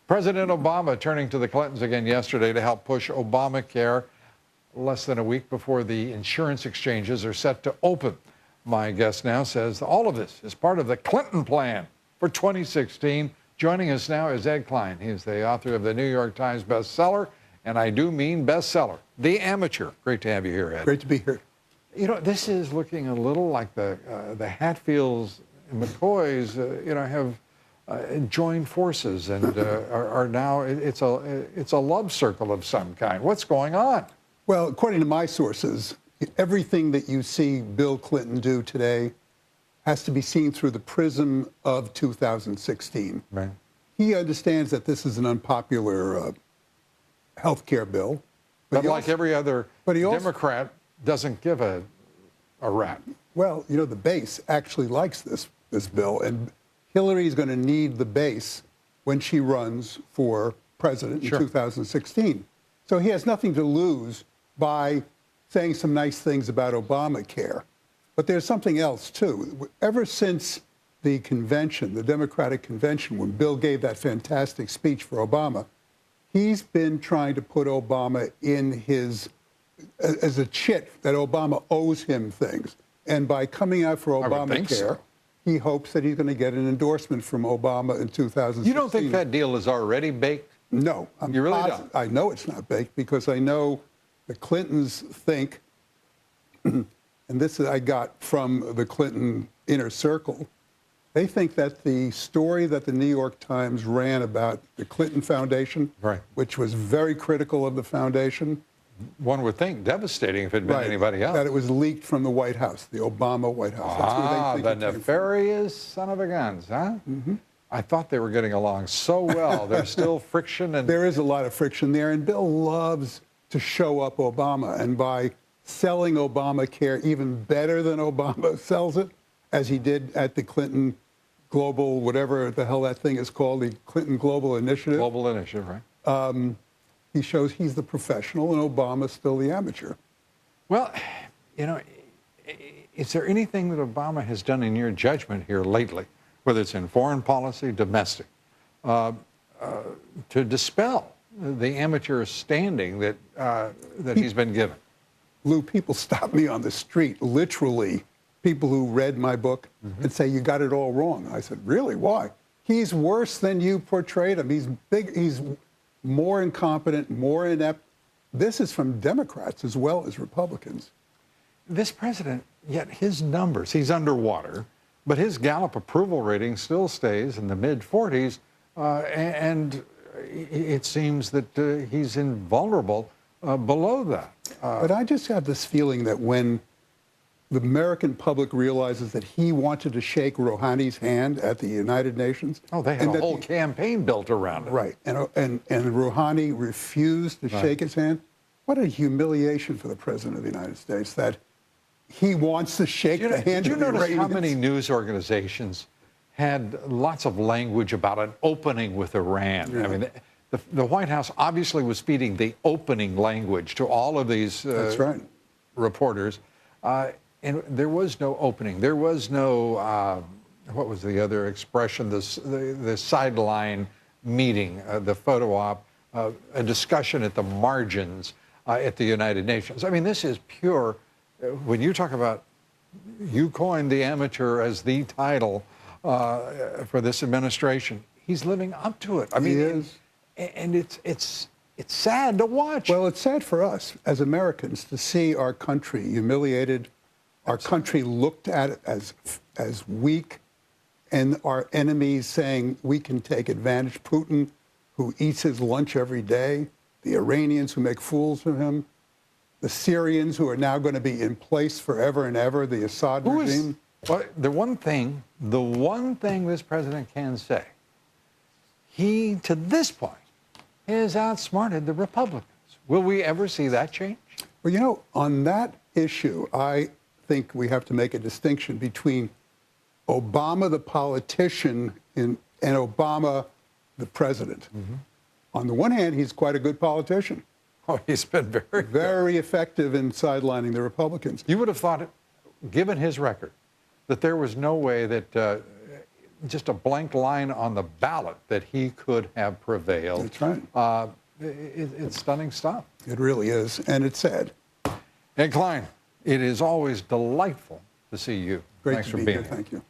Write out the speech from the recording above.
President Obama turning to the Clintons again yesterday to help push Obamacare less than a week before the insurance exchanges are set to open. My guest now says all of this is part of the Clinton plan for 2016. Joining us now is Ed Klein. He's the author of the New York Times bestseller, and I do mean bestseller, The Amateur. Great to have you here, Ed. Great to be here. You know, this is looking a little like the Hatfields and McCoys, have joined forces and are now, it's a love circle of some kind. What's going on? Well, according to my sources, everything that you see Bill Clinton do today has to be seen through the prism of 2016. Right. He understands that this is an unpopular health care bill. But like every other Democrat, doesn't give a rat. Well, you know, the base actually likes this bill, and Hillary is going to need the base when she runs for president in 2016. So he has nothing to lose by saying some nice things about Obamacare. But there's something else, too. Ever since the convention, the Democratic convention, when Bill gave that fantastic speech for Obama, he's been trying to put Obama in his, as a chit that Obama owes him things. And by coming out for Obamacare, he hopes that he's going to get an endorsement from Obama in 2016. You don't think that deal is already baked? No. You really don't? I know it's not baked because I know the Clintons think, and this I got from the Clinton inner circle, they think that the story that the New York Times ran about the Clinton Foundation, which was very critical of the foundation. One would think devastating if it had been anybody else. That it was leaked from the White House, the Obama White House. That's where they think the nefarious son of a guns, huh? Mm-hmm. I thought they were getting along so well. There's still friction. And there is a lot of friction there, and Bill loves to show up Obama. And by selling Obamacare even better than Obama sells it, as he did at the Clinton Global, whatever the hell that thing is called, the Clinton Global Initiative. Global Initiative, right. He shows he's the professional and Obama's still the amateur. Well, you know, is there anything that Obama has done in your judgment here lately, whether it's in foreign policy, domestic, to dispel the amateur standing that he's been given? Lou, people stop me on the street, literally, people who read my book and say, you got it all wrong. I said, really? Why? He's worse than you portrayed him. He's big. He's more incompetent, more inept. This is from Democrats as well as Republicans. This president, yet his numbers, he's underwater, but his Gallup approval rating still stays in the mid-40s, and it seems that he's invulnerable below that. But I just have this feeling that when the American public realizes that he wanted to shake Rouhani's hand at the United Nations. Oh, they had a whole campaign built around it. Right, and Rouhani refused to shake his hand. What a humiliation for the President of the United States that he wants to shake the hand. Did you notice how many news organizations had lots of language about an opening with Iran? Yeah. I mean, the White House obviously was feeding the opening language to all of these reporters. And there was no opening. There was no, what was the other expression, the sideline meeting, the photo op, a discussion at the margins at the United Nations. I mean, this is pure, when you talk about, you coined the amateur as the title for this administration, he's living up to it. I mean, he is. And it's sad to watch. Well, it's sad for us as Americans to see our country humiliated, our country looked at as weak, and our enemies saying we can take advantage. Putin, who eats his lunch every day, the Iranians who make fools of him, the Syrians who are now going to be in place forever and ever, the Assad regime. Well, the one thing this president can say, he, to this point, has outsmarted the Republicans. Will we ever see that change? Well, you know, on that issue, I think we have to make a distinction between Obama, the politician, and Obama, the president. On the one hand, he's quite a good politician. Oh, he's been very effective in sidelining the Republicans. You would have thought, given his record, that there was no way that just a blank line on the ballot that he could have prevailed. That's right. It's stunning stuff. It really is, and it's sad. Ed Klein, it is always delightful to see you. Great Thanks to for be being here. here. Thank you.